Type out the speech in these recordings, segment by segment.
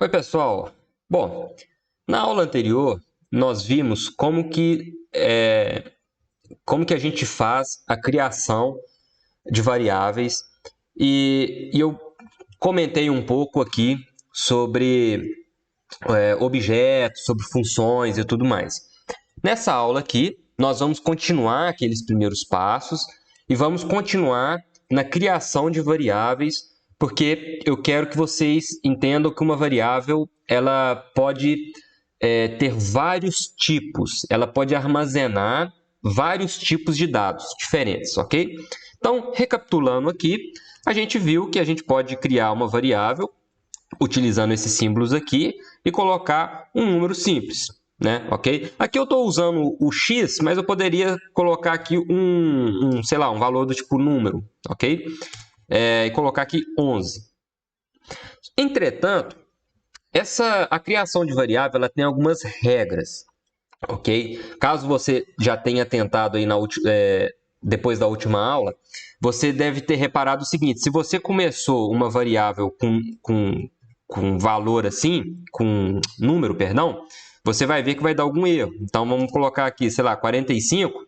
Oi, pessoal. Bom, na aula anterior, nós vimos como que a gente faz a criação de variáveis e eu comentei um pouco aqui sobre objetos, sobre funções e tudo mais. Nessa aula aqui, nós vamos continuar aqueles primeiros passos e vamos continuar na criação de variáveis, porque eu quero que vocês entendam que uma variável ela pode ter vários tipos, ela pode armazenar vários tipos de dados diferentes, ok? Então, recapitulando aqui, a gente viu que a gente pode criar uma variável utilizando esses símbolos aqui e colocar um número simples, né? Ok? Aqui eu estou usando o x, mas eu poderia colocar aqui sei lá, um valor do tipo número, ok? E colocar aqui 11. Entretanto, a criação de variável ela tem algumas regras, ok? Caso você já tenha tentado aí depois da última aula, você deve ter reparado o seguinte: se você começou uma variável com valor assim, com número, perdão, você vai ver que vai dar algum erro. Então, vamos colocar aqui, sei lá, 45,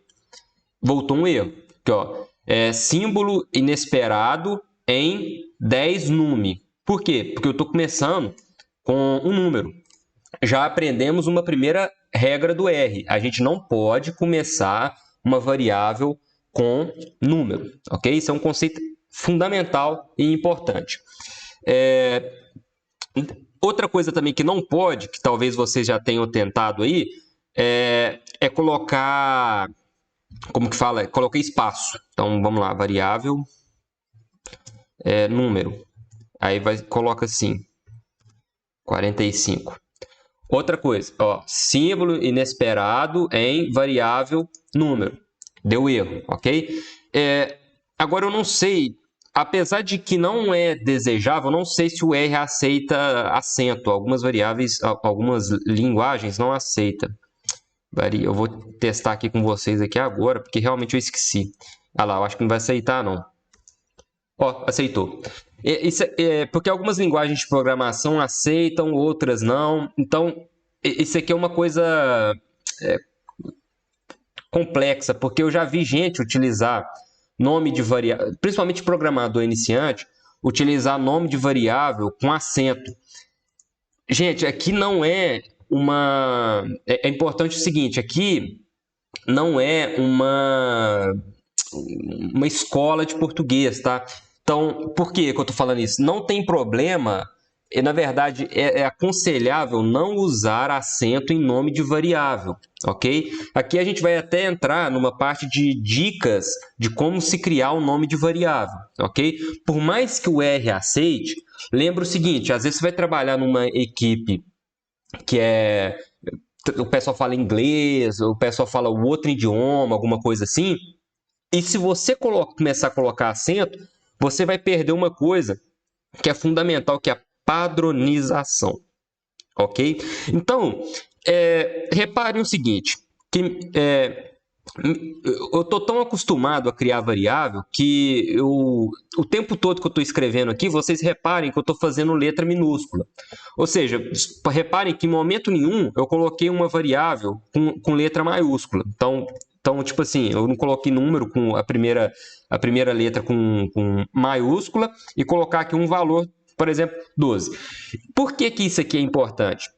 voltou um erro. Aqui, ó, símbolo inesperado em 10 num. Por quê? Porque eu estou começando com um número. Já aprendemos uma primeira regra do R. A gente não pode começar uma variável com número, ok? Isso é um conceito fundamental e importante. Outra coisa também que não pode, que talvez vocês já tenham tentado aí, é colocar, como que fala? Coloquei espaço. Então, vamos lá, variável, número. Aí coloca assim, 45. Outra coisa, ó, símbolo inesperado em variável número. Deu erro, ok? Agora eu não sei, apesar de que não é desejável, eu não sei se o R aceita acento. Algumas variáveis, algumas linguagens não aceitam. Eu vou testar aqui com vocês aqui agora, porque realmente eu esqueci. Ah lá, eu acho que não vai aceitar, não. Ó, aceitou. Porque algumas linguagens de programação aceitam, outras não. Então, isso aqui é uma coisa complexa, porque eu já vi gente utilizar nome de variável, principalmente programador iniciante, utilizar nome de variável com acento. Gente, aqui não é uma... É importante o seguinte, aqui não é uma escola de português, tá? Então, por que eu estou falando isso? Não tem problema, na verdade, é aconselhável não usar acento em nome de variável, ok? Aqui a gente vai até entrar numa parte de dicas de como se criar um nome de variável, ok? Por mais que o R aceite, lembra o seguinte, às vezes você vai trabalhar numa equipe que o pessoal fala inglês, o pessoal fala outro idioma, alguma coisa assim, e se você começar a colocar acento, você vai perder uma coisa que é fundamental, que é a padronização, ok? Então, reparem o seguinte, que eu estou tão acostumado a criar variável que o tempo todo que eu estou escrevendo aqui, vocês reparem que eu estou fazendo letra minúscula. Ou seja, reparem que em momento nenhum eu coloquei uma variável com letra maiúscula. Então, tipo assim, eu não coloquei número com a primeira letra com maiúscula e colocar aqui um valor, por exemplo, 12. Por que isso aqui é importante?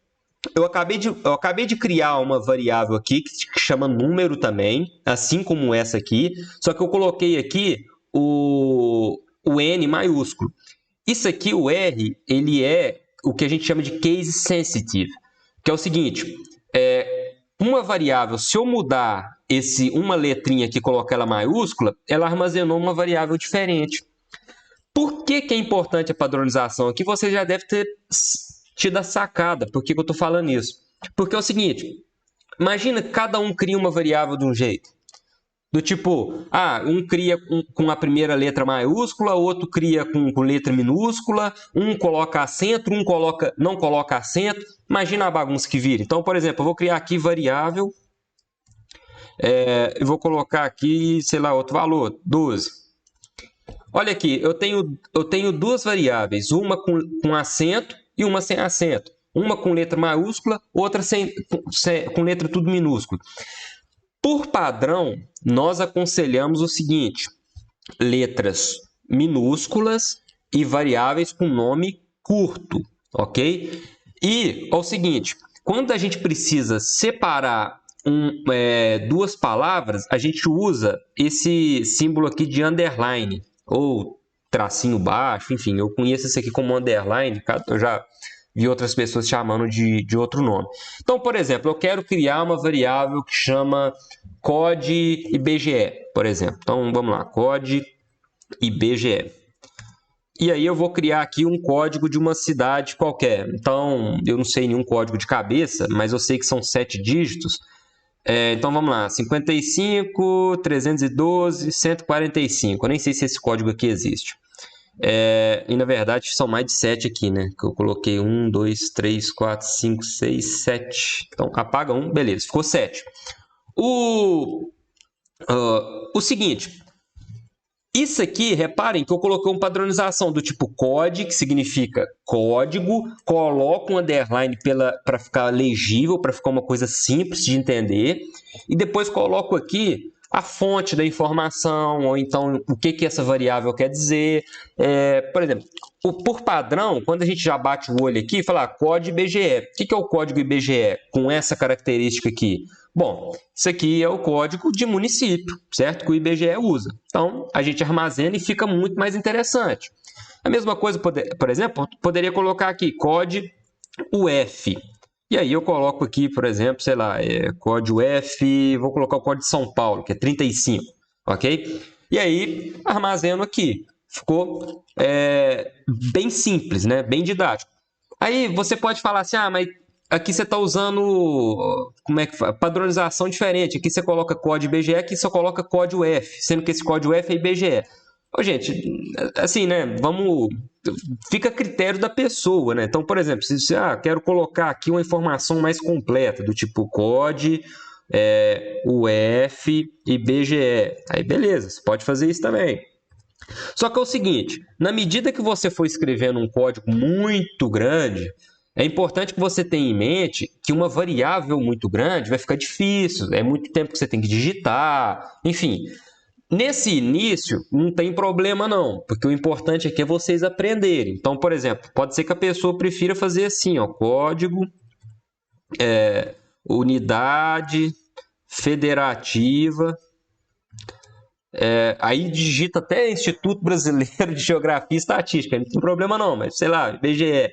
Eu acabei de criar uma variável aqui que chama número também, assim como essa aqui, só que eu coloquei aqui o N maiúsculo. Isso aqui, o R, ele é o que a gente chama de case sensitive, que é o seguinte, uma variável, se eu mudar uma letrinha aqui e colocar ela maiúscula, ela armazenou uma variável diferente. Por que é importante a padronização? Aqui você já deve ter tido a sacada. Por que eu estou falando isso? Porque é o seguinte, imagina que cada um cria uma variável de um jeito. Do tipo, um cria com a primeira letra maiúscula, outro cria com letra minúscula, um coloca acento, não coloca acento. Imagina a bagunça que vira. Então, por exemplo, eu vou criar aqui variável, eu vou colocar aqui, sei lá, outro valor, 12. Olha aqui, eu tenho duas variáveis, uma com acento e uma sem acento. Uma com letra maiúscula, outra com letra tudo minúsculo. Por padrão, nós aconselhamos o seguinte: letras minúsculas e variáveis com nome curto, ok? E é o seguinte, quando a gente precisa separar duas palavras, a gente usa esse símbolo aqui de underline, ou tracinho baixo, enfim, eu conheço esse aqui como underline, eu já vi outras pessoas chamando de outro nome. Então, por exemplo, eu quero criar uma variável que chama COD IBGE, por exemplo. Então, vamos lá, COD IBGE. E aí eu vou criar aqui um código de uma cidade qualquer. Então, eu não sei nenhum código de cabeça, mas eu sei que são 7 dígitos. Então, vamos lá, 55, 312, 145. Eu nem sei se esse código aqui existe. E, na verdade, são mais de 7 aqui, né? Que eu coloquei 1, 2, 3, 4, 5, 6, 7. Então, apaga 1, beleza, ficou 7. O seguinte, isso aqui, reparem que eu coloquei uma padronização do tipo COD, que significa código, coloco um underline para ficar legível, para ficar uma coisa simples de entender, e depois coloco aqui a fonte da informação, ou então o que essa variável quer dizer. Por exemplo, por padrão, quando a gente já bate o olho aqui, fala COD IBGE. O que é o código IBGE com essa característica aqui? Bom, isso aqui é o código de município, certo? Que o IBGE usa. Então, a gente armazena e fica muito mais interessante. A mesma coisa, por exemplo, poderia colocar aqui COD UF. E aí eu coloco aqui, por exemplo, sei lá, COD UF, vou colocar o código de São Paulo, que é 35, ok? E aí, armazeno aqui. Ficou bem simples, né? Bem didático. Aí você pode falar assim, mas aqui você está usando padronização diferente. Aqui você coloca COD IBGE, aqui você coloca COD UF, sendo que esse COD UF é IBGE. Gente, assim, né? Fica a critério da pessoa, né? Então, por exemplo, se quero colocar aqui uma informação mais completa, do tipo COD, UF, IBGE. Aí, beleza, você pode fazer isso também. Só que é o seguinte, na medida que você for escrevendo um código muito grande, é importante que você tenha em mente que uma variável muito grande vai ficar difícil, é muito tempo que você tem que digitar, enfim. Nesse início, não tem problema não, porque o importante aqui é vocês aprenderem. Então, por exemplo, pode ser que a pessoa prefira fazer assim, ó, código, unidade federativa, aí digita até Instituto Brasileiro de Geografia e Estatística, não tem problema não, mas sei lá, IBGE.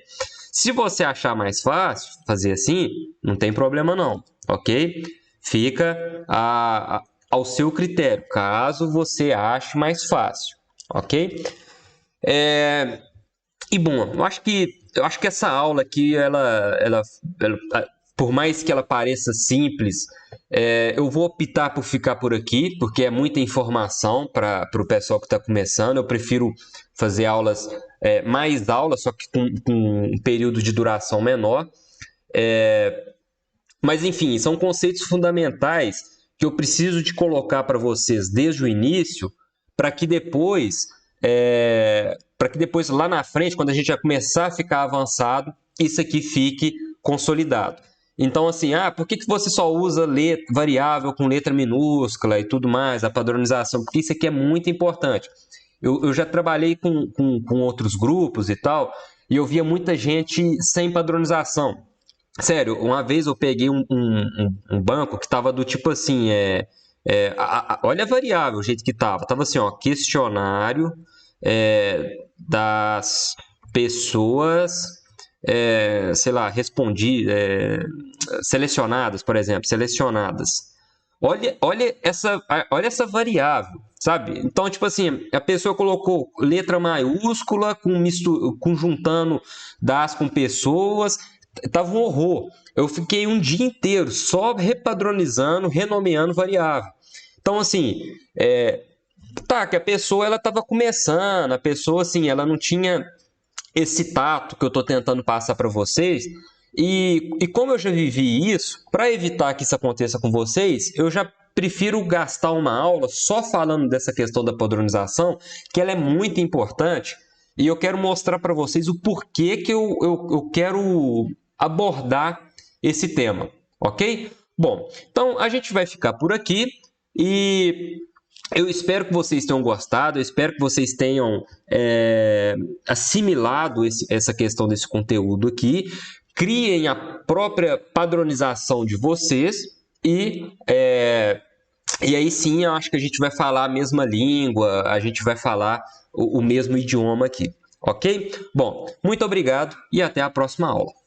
Se você achar mais fácil fazer assim, não tem problema não, ok? Fica ao seu critério, caso você ache mais fácil, ok? E bom, eu acho que essa aula aqui, ela por mais que ela pareça simples, eu vou optar por ficar por aqui, porque é muita informação para o pessoal que está começando. Eu prefiro fazer mais aulas, só que com um período de duração menor. Mas, enfim, são conceitos fundamentais que eu preciso de colocar para vocês desde o início, para que depois, lá na frente, quando a gente já começar a ficar avançado, isso aqui fique consolidado. Então, assim, por que você só usa variável com letra minúscula e tudo mais, a padronização? Porque isso aqui é muito importante. Eu já trabalhei com outros grupos e tal, e eu via muita gente sem padronização. Sério, uma vez eu peguei um banco que estava do tipo assim, olha a variável, o jeito que estava. Estava assim, ó, questionário das pessoas, sei lá, selecionadas, por exemplo, selecionadas. Olha essa variável, sabe? Então, tipo assim, a pessoa colocou letra maiúscula conjuntando das com pessoas, tava um horror. Eu fiquei um dia inteiro só repadronizando, renomeando variável. Então, assim, que a pessoa ela estava começando, a pessoa assim, ela não tinha esse tato que eu estou tentando passar para vocês. E como eu já vivi isso, para evitar que isso aconteça com vocês, eu já prefiro gastar uma aula só falando dessa questão da padronização, que ela é muito importante. e eu quero mostrar para vocês o porquê que eu quero abordar esse tema, ok? Bom, então a gente vai ficar por aqui e eu espero que vocês tenham gostado, eu espero que vocês tenham assimilado essa questão desse conteúdo aqui, criem a própria padronização de vocês e aí sim eu acho que a gente vai falar a mesma língua, a gente vai falar o mesmo idioma aqui, ok? Bom, muito obrigado e até a próxima aula.